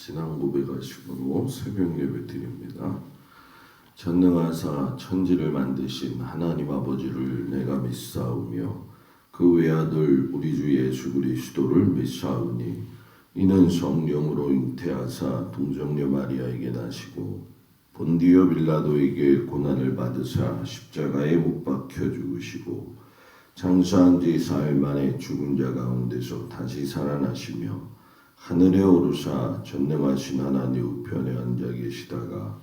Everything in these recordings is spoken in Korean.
신앙 고백하시고 새벽 예배 드립니다. 전능하사 천지를 만드신 하나님 아버지를 내가 믿사오며 그 외아들 우리 주 예수 그리스도를 믿사오니 이는 성령으로 잉태하사 동정녀 마리아에게 나시고 본디오 빌라도에게 고난을 받으사 십자가에 못 박혀 죽으시고 장사한 지 사흘 만에 죽은 자 가운데서 다시 살아나시며 하늘에 오르사 전능하신 하나님 우편에 앉아 계시다가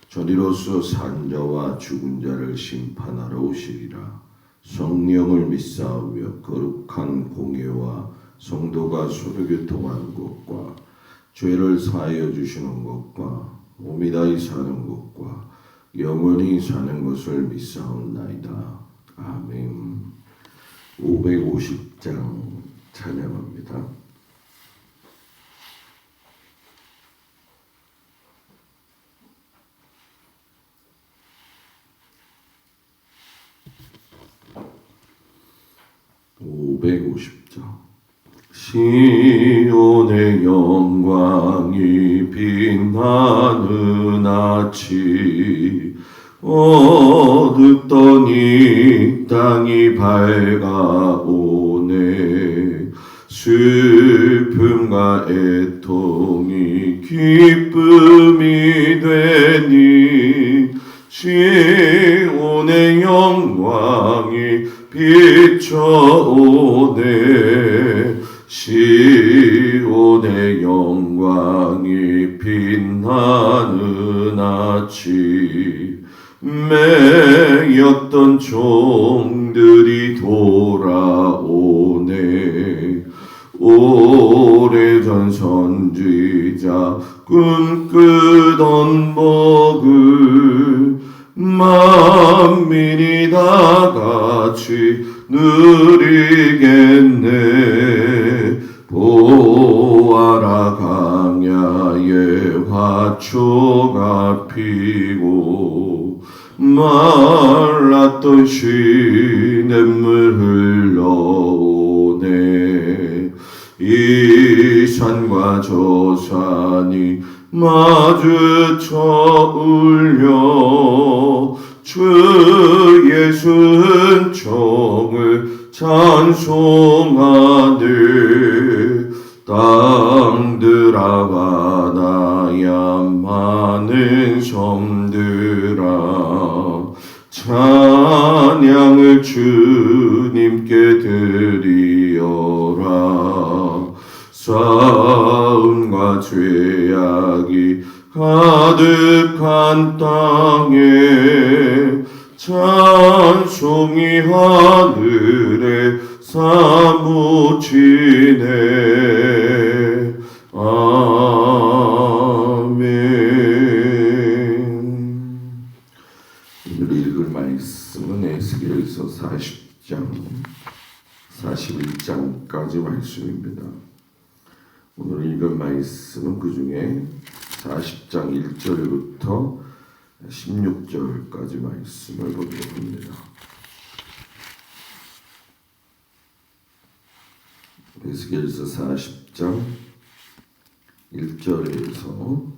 저리로서 산 자와 죽은 자를 심판하러 오시리라. 성령을 믿사오며 거룩한 공예와 성도가 서로 교통하는 것과 죄를 사하여 주시는 것과 몸이 다히 사는 것과 영원히 사는 것을 믿사옵나이다. 아멘. 550장 찬양합니다. 시온의 영광이 빛나는 아침 어둡던 이 땅이 밝아오네. 슬픔과 애통이 기쁨이 되니 시온의 영광이 비춰오네. 시온의 영광이 빛나는 아침 매였던 종들이 돌아오네. 오래전 선지자 꿈꾸던 복을 만민이 다 같이 누리겠네. 보아라 강야에 화초가 피고 말랐던 시냇물 흘러오네. 이 산과 저 산이 마주쳐 울려 주 예수 은총을 찬송하네. 땅들아 바다야 많은 섬들아 찬양을 주님께 드리어라. 싸움과 죄악이 가득한 땅에 찬송이 하늘에 사무치네. 아멘. 오늘 읽을 말씀은 에스겔서 40장 41장까지 말씀입니다. 오늘 읽을 말씀은 그 중에 40장 1절부터 16절까지 말씀을 보도록 합니다. 에스겔서 40장 1절에서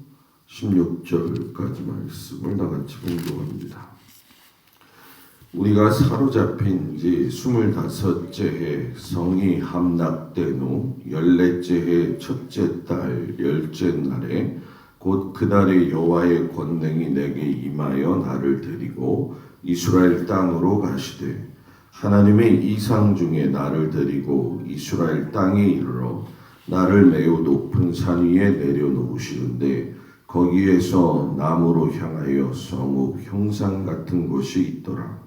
16절까지 말씀을 다같이 봉독합니다. 우리가 사로잡힌 지 25째 해 성이 함락된 후 14째 해 첫째 달 10째 날에 곧 그달에 여호와의 권능이 내게 임하여 나를 데리고 이스라엘 땅으로 가시되 하나님의 이상 중에 나를 데리고 이스라엘 땅에 이르러 나를 매우 높은 산 위에 내려놓으시는데 거기에서 남으로 향하여 성읍 형상 같은 곳이 있더라.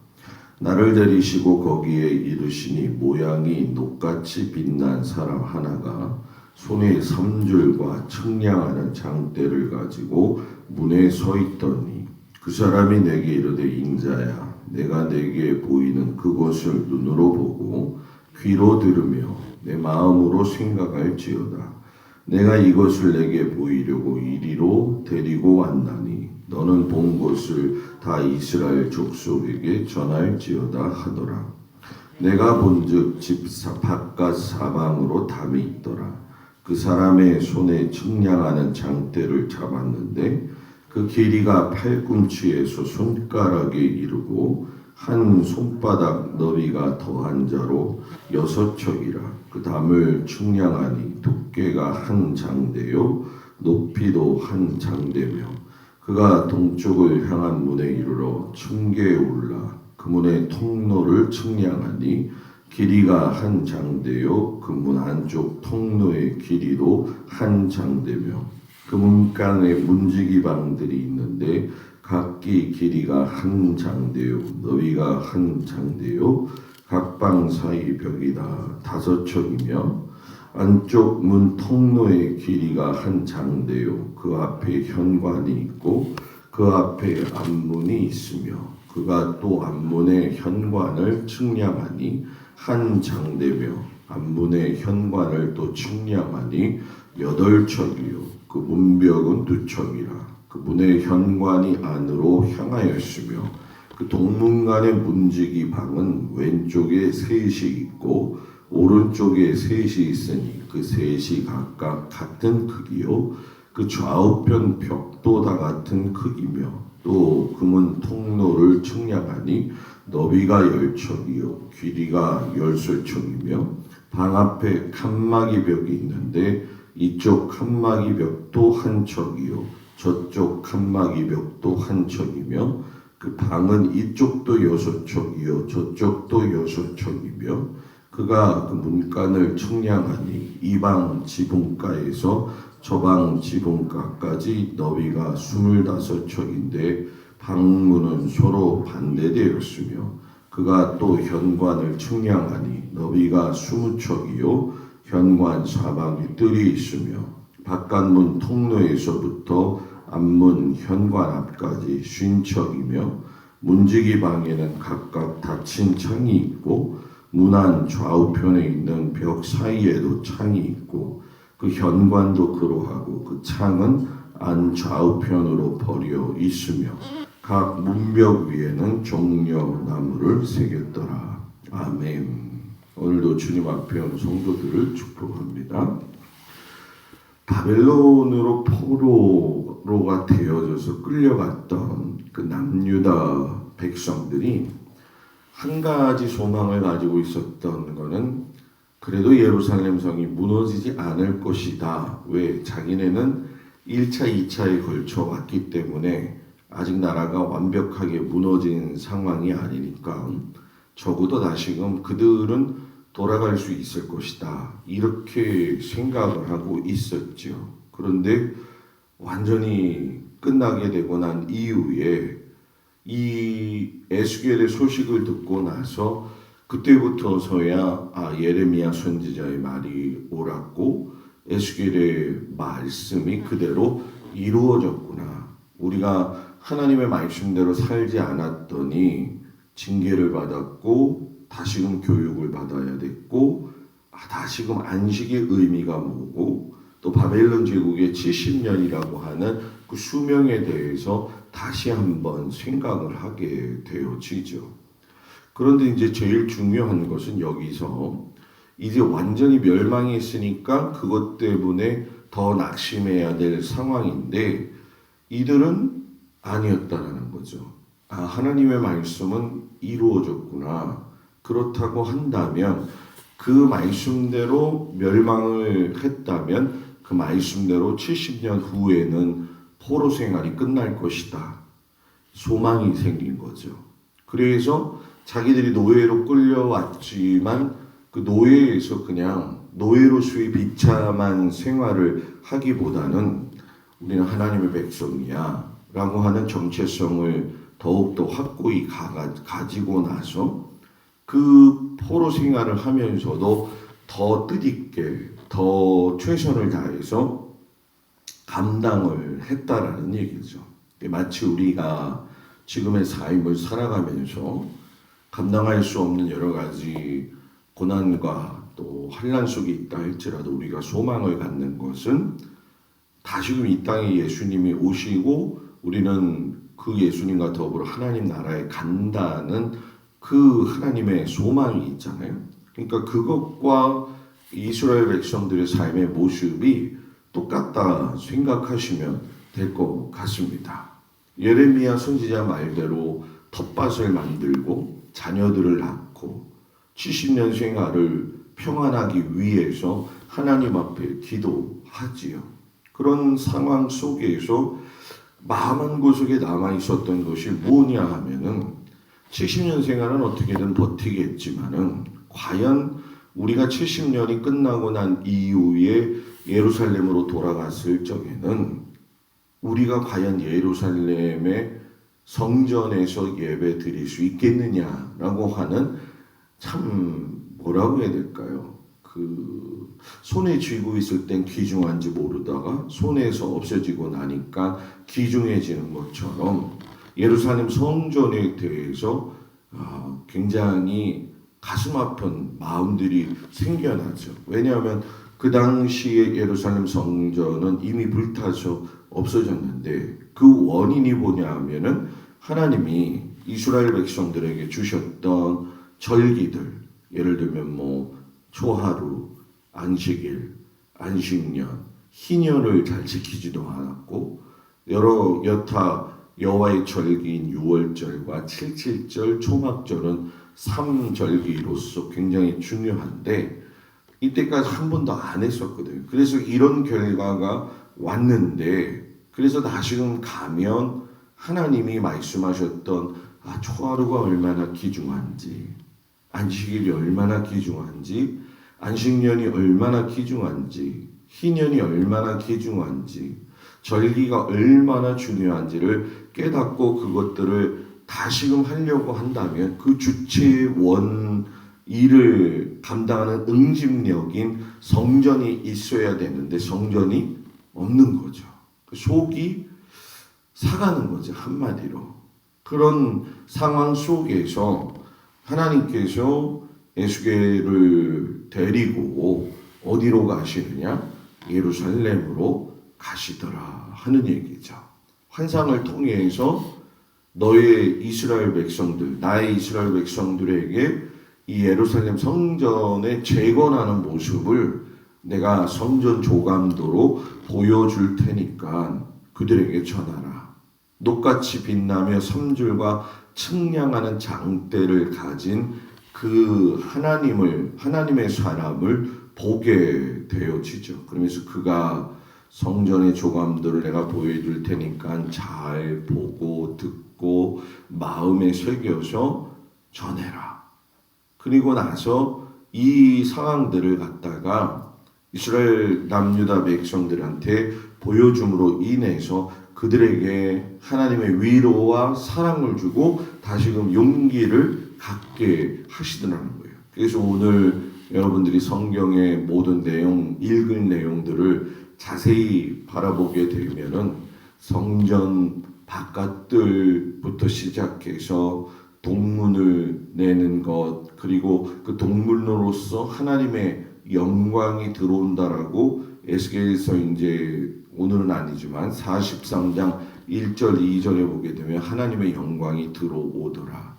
나를 데리시고 거기에 이르시니 모양이 녹같이 빛난 사람 하나가 손에 삼줄과 청량하는 장대를 가지고 문에 서 있더니 그 사람이 내게 이르되 인자야 내가 내게 보이는 그것을 눈으로 보고 귀로 들으며 내 마음으로 생각할지어다. 내가 이것을 내게 보이려고 이리로 데리고 왔나니 너는 본 것을 다 이스라엘 족속에게 전할지어다 하더라. 내가 본즉 집 바깥 사방으로 담이 있더라. 그 사람의 손에 측량하는 장대를 잡았는데 그 길이가 팔꿈치에서 손가락에 이르고 한 손바닥 너비가 더한 자로 6척이라. 그 담을 측량하니 두께가 한 장대요 높이도 한 장대며 그가 동쪽을 향한 문에 이르러 층계에 올라 그 문의 통로를 측량하니 길이가 한 장대요 그 문 안쪽 통로의 길이도 한 장대며 그 문간에 문지기 방들이 있는데 각기 길이가 한 장대요 너비가 한 장대요 각 방 사이 벽이 다 5척이며 안쪽 문 통로의 길이가 한 장대요 그 앞에 현관이 있고 그 앞에 앞문이 있으며 그가 또 앞문의 현관을 측량하니 한 장대며 앞문의 현관을 또 측량하니 8척이요 그 문벽은 2척이라. 그 문의 현관이 안으로 향하였으며 그 동문간의 문지기 방은 왼쪽에 셋이 있고 오른쪽에 셋이 있으니 그 셋이 각각 같은 크기요 그 좌우편 벽도 다 같은 크기며 또 그 문 통로를 측량하니 너비가 10척이요 길이가 10척이며 방 앞에 칸막이 벽이 있는데 이쪽 칸막이 벽도 한 척이요 저쪽 칸막이 벽도 한 척이며 그 방은 이쪽도 6척이요 저쪽도 6척이며 그가 그 문간을 측량하니 이 방 지붕가에서 저 방 지붕가까지 너비가 25척인데 방문은 서로 반대되었으며 그가 또 현관을 측량하니 너비가 20척이요 현관 사방에 뜰이 있으며 바깥문 통로에서부터 앞문 현관 앞까지 50척이며 문지기 방에는 각각 닫힌 창이 있고 문안 좌우편에 있는 벽 사이에도 창이 있고 그 현관도 그러하고 그 창은 안 좌우편으로 벌여 있으며 각 문벽 위에는 종려 나무를 새겼더라. 아멘. 오늘도 주님 앞에 온 성도들을 축복합니다. 바벨론으로 포로가 되어져서 끌려갔던 그 남유다 백성들이 한 가지 소망을 가지고 있었던 것은 그래도 예루살렘 성이 무너지지 않을 것이다. 왜? 자기네는 1차, 2차에 걸쳐 왔기 때문에 아직 나라가 완벽하게 무너진 상황이 아니니까 적어도 다시금 그들은 돌아갈 수 있을 것이다. 이렇게 생각을 하고 있었죠. 그런데 완전히 끝나게 되고 난 이후에 이 에스겔의 소식을 듣고 나서 그때부터서야 예레미야 선지자의 말이 옳았고 에스겔의 말씀이 그대로 이루어졌구나. 우리가 하나님의 말씀대로 살지 않았더니 징계를 받았고 다시금 교육을 받아야 됐고 다시금 안식의 의미가 뭐고 또 바벨론 제국의 70년이라고 하는 그 수명에 대해서 다시 한번 생각을 하게 되어지죠. 그런데 이제 제일 중요한 것은 여기서 이제 완전히 멸망했으니까 그것 때문에 더 낙심해야 될 상황인데 이들은 아니었다라는 거죠. 하나님의 말씀은 이루어졌구나. 그렇다고 한다면 그 말씀대로 멸망을 했다면 그 말씀대로 70년 후에는 포로 생활이 끝날 것이다. 소망이 생긴 거죠. 그래서 자기들이 노예로 끌려왔지만 그 노예에서 그냥 노예로서의 비참한 생활을 하기보다는 우리는 하나님의 백성이야 라고 하는 정체성을 더욱더 확고히 가지고 나서 그 포로 생활을 하면서도 더 뜻있게 더 최선을 다해서 감당을 했다라는 얘기죠. 마치 우리가 지금의 삶을 살아가면서 감당할 수 없는 여러 가지 고난과 또 환난 속에 있다 할지라도 우리가 소망을 갖는 것은 다시금 이 땅에 예수님이 오시고 우리는 그 예수님과 더불어 하나님 나라에 간다는 그 하나님의 소망이 있잖아요. 그러니까 그것과 이스라엘 백성들의 삶의 모습이 똑같다 생각하시면 될 것 같습니다. 예레미야 선지자 말대로 텃밭을 만들고 자녀들을 낳고 70년 생활을 평안하기 위해서 하나님 앞에 기도하지요. 그런 상황 속에서 마음 한구석에 남아 있었던 것이 뭐냐 하면은 70년 생활은 어떻게든 버티겠지만은 과연 우리가 70년이 끝나고 난 이후에 예루살렘으로 돌아갔을 적에는 우리가 과연 예루살렘의 성전에서 예배 드릴 수 있겠느냐라고 하는, 참 뭐라고 해야 될까요? 손에 쥐고 있을 땐 귀중한지 모르다가 손에서 없어지고 나니까 귀중해지는 것처럼 예루살렘 성전에 대해서 굉장히 가슴 아픈 마음들이 생겨나죠. 왜냐하면 그 당시에 예루살렘 성전은 이미 불타서 없어졌는데 그 원인이 뭐냐 하면은 하나님이 이스라엘 백성들에게 주셨던 절기들, 예를 들면 초하루, 안식일, 안식년, 희년을 잘 지키지도 않았고 여러 여타 여호와의 절기인 유월절과 칠칠절, 초막절은 3절기로서 굉장히 중요한데 이때까지 한 번도 안 했었거든요. 그래서 이런 결과가 왔는데, 그래서 다시금 가면 하나님이 말씀하셨던 초하루가 얼마나 귀중한지, 안식일이 얼마나 귀중한지, 안식년이 얼마나 귀중한지, 희년이 얼마나 귀중한지, 절기가 얼마나 중요한지를 깨닫고 그것들을 다시금 하려고 한다면 그 주체의 일을 감당하는 응집력인 성전이 있어야 되는데 성전이 없는 거죠. 속이 사가는 거죠, 한마디로. 그런 상황 속에서 하나님께서 에스겔을 데리고 어디로 가시느냐? 예루살렘으로 가시더라 하는 얘기죠. 환상을 통해서 너의 이스라엘 백성들, 나의 이스라엘 백성들에게 이 예루살렘 성전에 재건하는 모습을 내가 성전 조감도로 보여줄 테니까 그들에게 전하라. 녹같이 빛나며 삼줄과 측량하는 장대를 가진 그 하나님의 사람을 보게 되어지죠. 그러면서 그가 성전의 조감도를 내가 보여줄 테니까 잘 보고 듣고 마음에 새겨서 전해라. 그리고 나서 이 상황들을 갖다가 이스라엘 남유다 백성들한테 보여줌으로 인해서 그들에게 하나님의 위로와 사랑을 주고 다시금 용기를 갖게 하시더라는 거예요. 그래서 오늘 여러분들이 성경의 모든 읽은 내용들을 자세히 바라보게 되면은 성전 바깥들부터 시작해서 동문을 내는 것, 그리고 그 동문으로서 하나님의 영광이 들어온다라고 에스겔에서 이제 오늘은 아니지만 43장 1절 2절에 보게 되면 하나님의 영광이 들어오더라.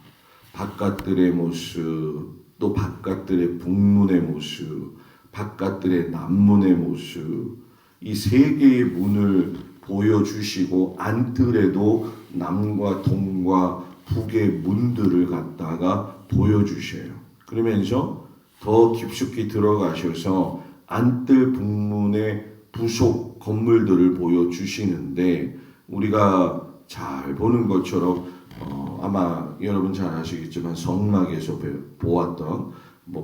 바깥들의 모습, 또 바깥들의 북문의 모습, 바깥들의 남문의 모습, 이 세 개의 문을 보여주시고 안뜰에도 남과 동과 북의 문들을 갖다가 보여주셔요. 그러면서 더 깊숙이 들어가셔서 안뜰 북문의 부속 건물들을 보여주시는데 우리가 잘 보는 것처럼 아마 여러분 잘 아시겠지만 성막에서 보았던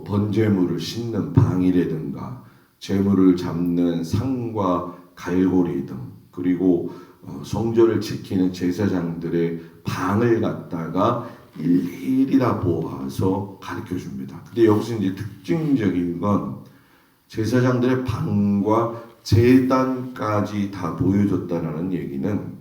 번제물을 싣는 방이라든가 제물을 잡는 상과 갈고리 등, 그리고 성전을 지키는 제사장들의 방을 갖다가 일일이 다 보아서 가르쳐 줍니다. 근데 여기서 이제 특징적인 건 제사장들의 방과 제단까지 다 보여줬다라는 얘기는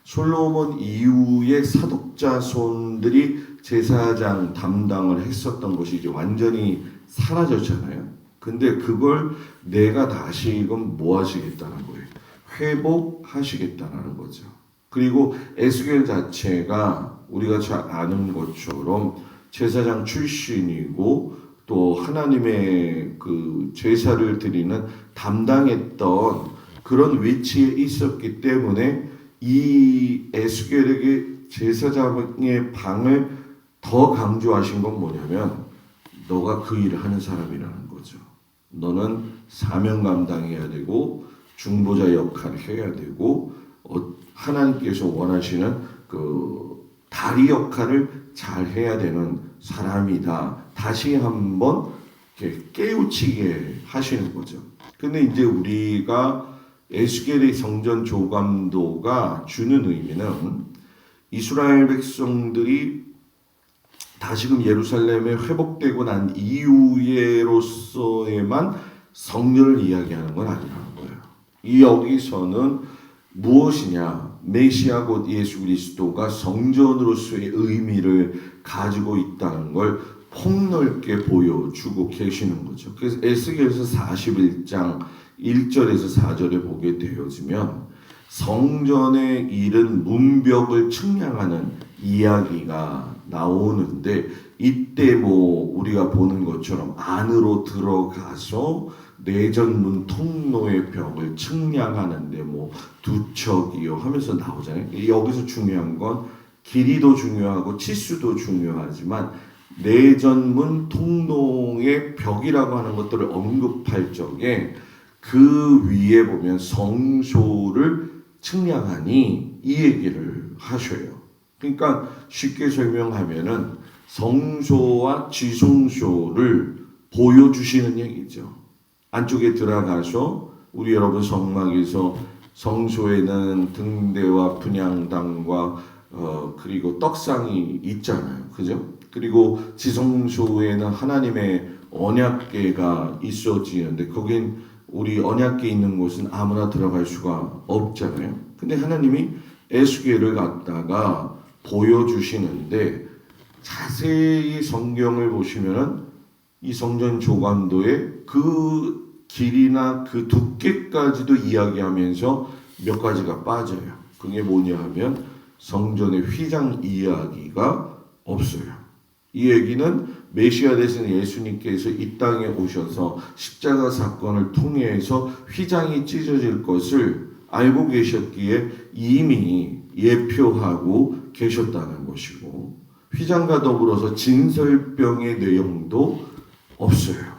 솔로몬 이후의 사독자손들이 제사장 담당을 했었던 것이 이제 완전히 사라졌잖아요. 근데 그걸 내가 다시금 뭐 하시겠다는 거예요? 회복하시겠다는 거죠. 그리고 에스겔 자체가 우리가 잘 아는 것처럼 제사장 출신이고 또 하나님의 그 제사를 드리는 담당했던 그런 위치에 있었기 때문에 이 에스겔에게 제사장의 방을 더 강조하신 건 뭐냐면 너가 그 일을 하는 사람이라는 거죠. 너는 사명 감당해야 되고 중보자 역할을 해야 되고 하나님께서 원하시는 그 다리 역할을 잘 해야 되는 사람이다. 다시 한번 깨우치게 하시는 거죠. 근데 이제 우리가 에스겔의 성전 조감도가 주는 의미는 이스라엘 백성들이 다시금 예루살렘에 회복되고 난 이후에로서에만 성전을 이야기하는 건 아니라는 거예요. 이 여기서는 무엇이냐? 메시아 곧 예수 그리스도가 성전으로서의 의미를 가지고 있다는 걸 폭넓게 보여주고 계시는 거죠. 그래서 에스겔서 41장 1절에서 4절에 보게 되어지면 성전에 이른 문벽을 측량하는 이야기가 나오는데 이때 뭐 우리가 보는 것처럼 안으로 들어가서 내전문 통로의 벽을 측량하는데 뭐 두 척이요 하면서 나오잖아요. 여기서 중요한 건 길이도 중요하고 치수도 중요하지만 내전문 통로의 벽이라고 하는 것들을 언급할 적에 그 위에 보면 성소를 측량하니 이 얘기를 하셔요. 그러니까 쉽게 설명하면은 성소와 지성소를 보여주시는 얘기죠. 안쪽에 들어가서 우리 여러분 성막에서 성소에는 등대와 분향당과 그리고 떡상이 있잖아요. 그죠? 그리고 지성소에는 하나님의 언약궤가 있어지는데 거긴 우리 언약궤 있는 곳은 아무나 들어갈 수가 없잖아요. 근데 하나님이 에스겔을 갖다가 보여주시는데 자세히 성경을 보시면은 이 성전 조감도의 그 길이나 그 두께까지도 이야기하면서 몇 가지가 빠져요. 그게 뭐냐 하면 성전의 휘장 이야기가 없어요. 이 얘기는 메시아 되신 예수님께서 이 땅에 오셔서 십자가 사건을 통해서 휘장이 찢어질 것을 알고 계셨기에 이미 예표하고 계셨다는 것이고 휘장과 더불어서 진설병의 내용도 없어요.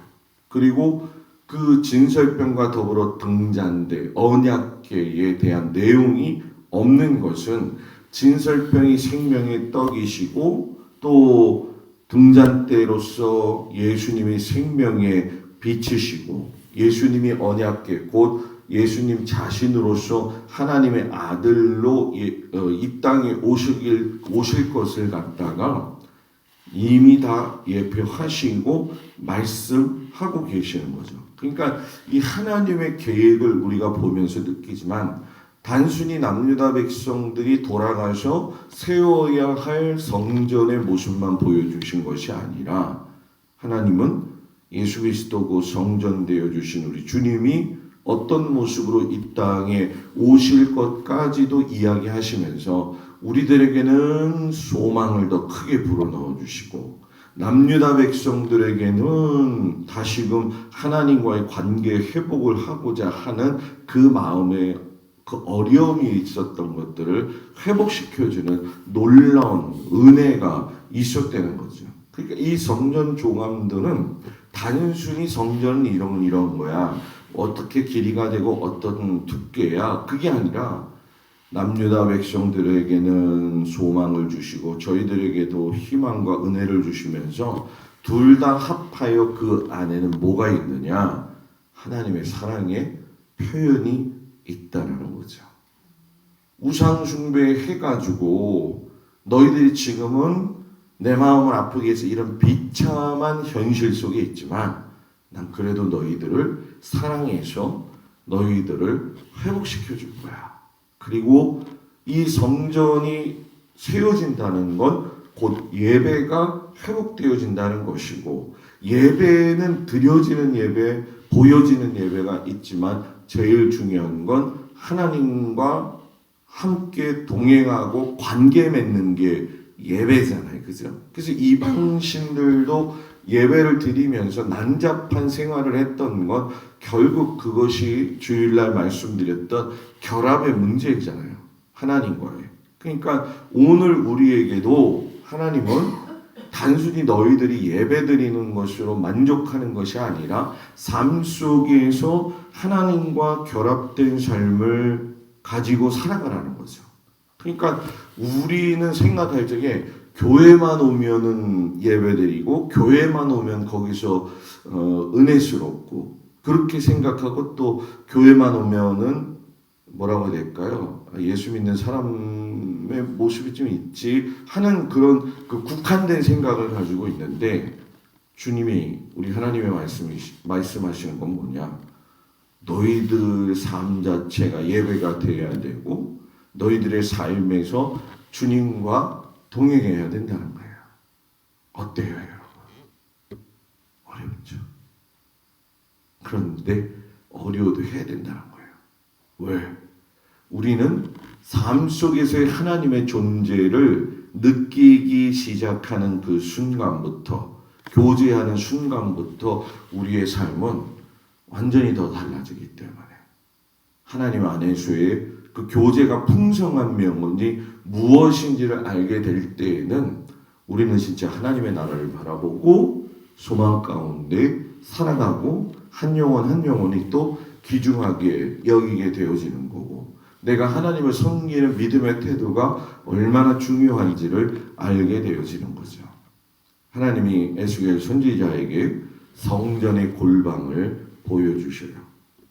그리고 그 진설병과 더불어 등잔대, 언약궤에 대한 내용이 없는 것은 진설병이 생명의 떡이시고 또 등잔대로서 예수님이 생명의 빛이시고 예수님이 언약궤 곧 예수님 자신으로서 하나님의 아들로 이 땅에 오실 것을 갖다가 이미 다 예표하시고 말씀하고 계시는 거죠. 그러니까 이 하나님의 계획을 우리가 보면서 느끼지만 단순히 남유다 백성들이 돌아가서 세워야 할 성전의 모습만 보여주신 것이 아니라 하나님은 예수 그리스도 그 성전 되어 주신 우리 주님이 어떤 모습으로 이 땅에 오실 것까지도 이야기하시면서 우리들에게는 소망을 더 크게 불어넣어 주시고 남유다 백성들에게는 다시금 하나님과의 관계 회복을 하고자 하는 그 마음에 그 어려움이 있었던 것들을 회복시켜주는 놀라운 은혜가 있었다는 거죠. 그러니까 이 성전 조감도는 단순히 성전은 이런 거야. 어떻게 길이가 되고 어떤 두께야. 그게 아니라 남유다 백성들에게는 소망을 주시고 저희들에게도 희망과 은혜를 주시면서 둘 다 합하여 그 안에는 뭐가 있느냐? 하나님의 사랑의 표현이 있다는 거죠. 우상 숭배해가지고 너희들이 지금은 내 마음을 아프게 해서 이런 비참한 현실 속에 있지만 난 그래도 너희들을 사랑해서 너희들을 회복시켜 줄 거야. 그리고 이 성전이 세워진다는 건 곧 예배가 회복되어진다는 것이고 예배는 드려지는 예배, 보여지는 예배가 있지만 제일 중요한 건 하나님과 함께 동행하고 관계 맺는 게 예배잖아요. 그죠? 그래서 이방신들도 예배를 드리면서 난잡한 생활을 했던 건 결국 그것이 주일날 말씀드렸던 결합의 문제잖아요. 하나님과의. 그러니까 오늘 우리에게도 하나님은 단순히 너희들이 예배드리는 것으로 만족하는 것이 아니라 삶 속에서 하나님과 결합된 삶을 가지고 살아가라는 거죠. 그러니까 우리는 생각할 적에 교회만 오면은 예배드리고 교회만 오면 거기서 은혜스럽고 그렇게 생각하고 또 교회만 오면은 뭐라고 해야 될까요? 예수 믿는 사람의 모습이 좀 있지 하는 그런 그 국한된 생각을 가지고 있는데 주님이 우리 하나님의 말씀하시는 건 뭐냐? 너희들 삶 자체가 예배가 되어야 되고 너희들의 삶에서 주님과 동행해야 된다는 거예요. 어때요, 여러분? 어렵죠. 그런데 어려워도 해야 된다는 거예요. 왜? 우리는 삶 속에서의 하나님의 존재를 느끼기 시작하는 그 순간부터, 교제하는 순간부터 우리의 삶은 완전히 더 달라지기 때문에 하나님 안에서의 그 교제가 풍성한 면이 무엇인지를 알게 될 때에는 우리는 진짜 하나님의 나라를 바라보고 소망 가운데 살아가고 한 영혼 한 영혼이 또 귀중하게 여기게 되어지는 거고 내가 하나님을 섬기는 믿음의 태도가 얼마나 중요한지를 알게 되어지는 거죠. 하나님이 에스겔 선지자에게 성전의 골방을 보여주셔요.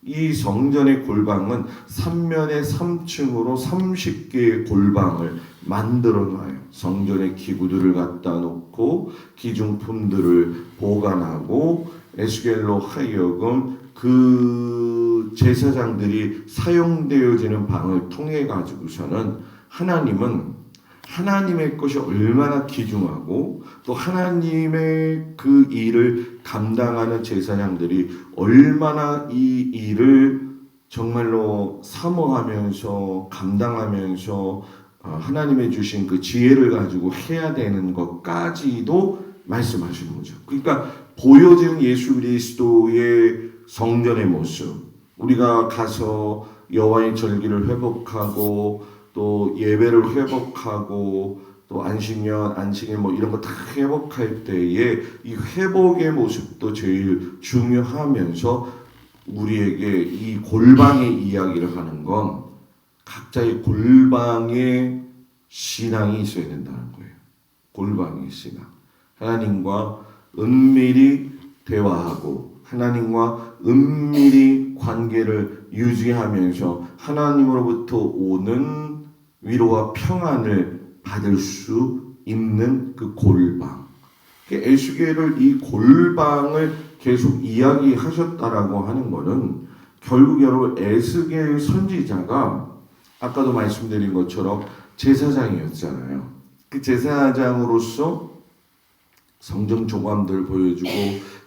이 성전의 골방은 3면에 3층으로 30개의 골방을 만들어 놔요. 성전의 기구들을 갖다 놓고 기중품들을 보관하고 에스겔로 하여금 그 제사장들이 사용되어지는 방을 통해 가지고서는 하나님은 하나님의 것이 얼마나 귀중하고 또 하나님의 그 일을 감당하는 제사장들이 얼마나 이 일을 정말로 사모하면서 감당하면서 하나님의 주신 그 지혜를 가지고 해야 되는 것까지도 말씀하시는 거죠. 그러니까 보여지는 예수 그리스도의 성전의 모습, 우리가 가서 여호와의 절기를 회복하고 또 예배를 회복하고 또 안식년, 안식일 뭐 이런 거 다 회복할 때에 이 회복의 모습도 제일 중요하면서 우리에게 이 골방의 이야기를 하는 건 각자의 골방의 신앙이 있어야 된다는 거예요. 골방의 신앙. 하나님과 은밀히 대화하고 하나님과 은밀히 관계를 유지하면서 하나님으로부터 오는 위로와 평안을 받을 수 있는 그 골방. 에스겔을 이 골방을 계속 이야기하셨다라고 하는 것은 결국 여러분 에스겔 선지자가 아까도 말씀드린 것처럼 제사장이었잖아요. 그 제사장으로서 성전 조감들 보여주고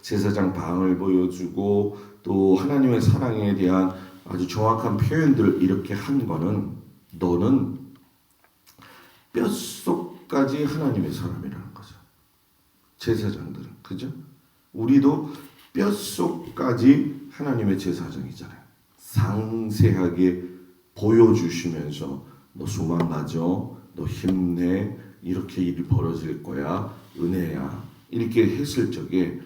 제사장 방을 보여주고 또 하나님의 사랑에 대한 아주 정확한 표현들 이렇게 한 거는 너는 뼛속까지 하나님의 사람이라는 거죠. 제사장들은 그죠? 우리도 뼛속까지 하나님의 제사장이잖아요. 상세하게 보여주시면서 너 소망 가져, 너 힘내, 이렇게 일이 벌어질 거야, 은혜야 이렇게 했을 적에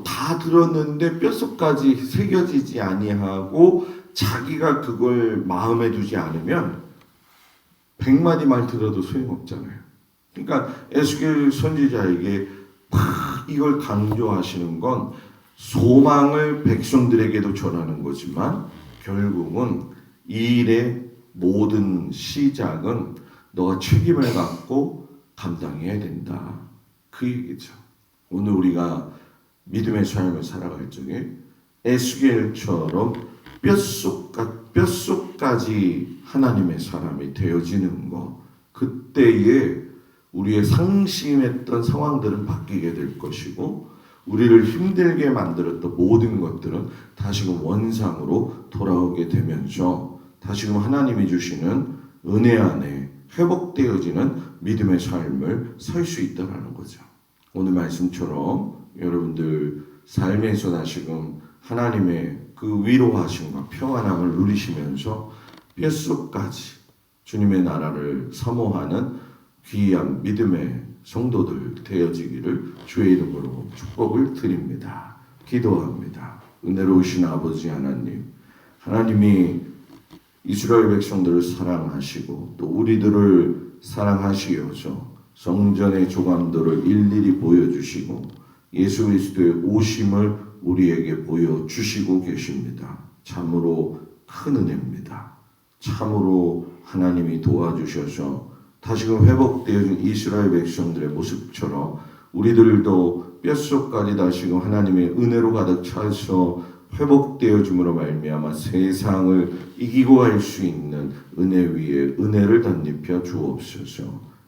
다 들었는데 뼛속까지 새겨지지 아니하고 자기가 그걸 마음에 두지 않으면 100마디 말 들어도 소용없잖아요. 그러니까 에스겔 선지자에게 이걸 강조하시는 건 소망을 백성들에게도 전하는 거지만 결국은 이 일의 모든 시작은 너가 책임을 갖고 감당해야 된다. 그 얘기죠. 오늘 우리가 믿음의 삶을 살아갈 적에 에스겔처럼 뼛속까지 하나님의 사람이 되어지는 것, 그때에 우리의 상심했던 상황들은 바뀌게 될 것이고 우리를 힘들게 만들었던 모든 것들은 다시금 원상으로 돌아오게 되면서 다시금 하나님이 주시는 은혜 안에 회복되어지는 믿음의 삶을 살 수 있다는 거죠. 오늘 말씀처럼 여러분들 삶에서 다시금 하나님의 그 위로하심과 평안함을 누리시면서 뼛속까지 주님의 나라를 사모하는 귀한 믿음의 성도들 되어지기를 주의 이름으로 축복을 드립니다. 기도합니다. 은혜로우신 아버지 하나님, 하나님이 이스라엘 백성들을 사랑하시고 또 우리들을 사랑하시어서 성전의 조감도를 일일이 보여주시고 예수 그리스도의 오심을 우리에게 보여주시고 계십니다. 참으로 큰 은혜입니다. 참으로 하나님이 도와주셔서 다시금 회복되어진 이스라엘 백성들의 모습처럼 우리들도 뼛속까지 다시금 하나님의 은혜로 가득 차서 회복되어짐으로 말미암아 세상을 이기고 갈 수 있는 은혜 위에 은혜를 덧입혀 주옵소서.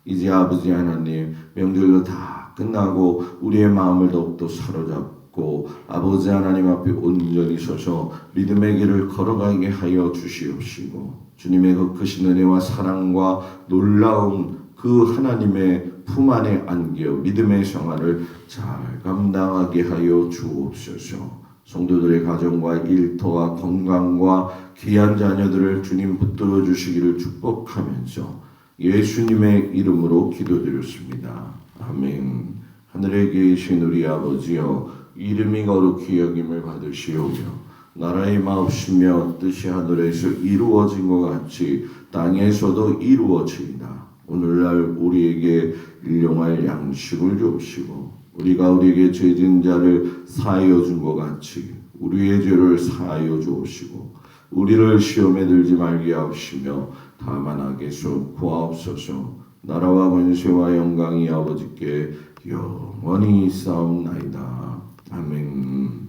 이제 아버지 하나님 명절도 다 끝나고 우리의 마음을 더욱더 사로잡고 아버지 하나님 앞에 온전히 서서 믿음의 길을 걸어가게 하여 주시옵시고 주님의 그 크신 은혜와 사랑과 놀라운 그 하나님의 품 안에 안겨 믿음의 생활을 잘 감당하게 하여 주옵소서. 성도들의 가정과 일터와 건강과 귀한 자녀들을 주님 붙들어 주시기를 축복하면서 예수님의 이름으로 기도드렸습니다. 아멘. 하늘에 계신 우리 아버지여, 이름이 거룩히 여김을 받으시오며 나라의 마옵시며 뜻이 하늘에서 이루어진 것 같이 땅에서도 이루어지이다. 오늘날 우리에게 일용할 양식을 주옵시고 우리가 우리에게 죄진 자를 사하여 준 것 같이 우리의 죄를 사하여 주옵시고 우리를 시험에 들지 말게 하옵시며 다만 악에서 구하옵소서. 나라와 권세와 영광이 아버지께 영원히 있사옵나이다. 아멘.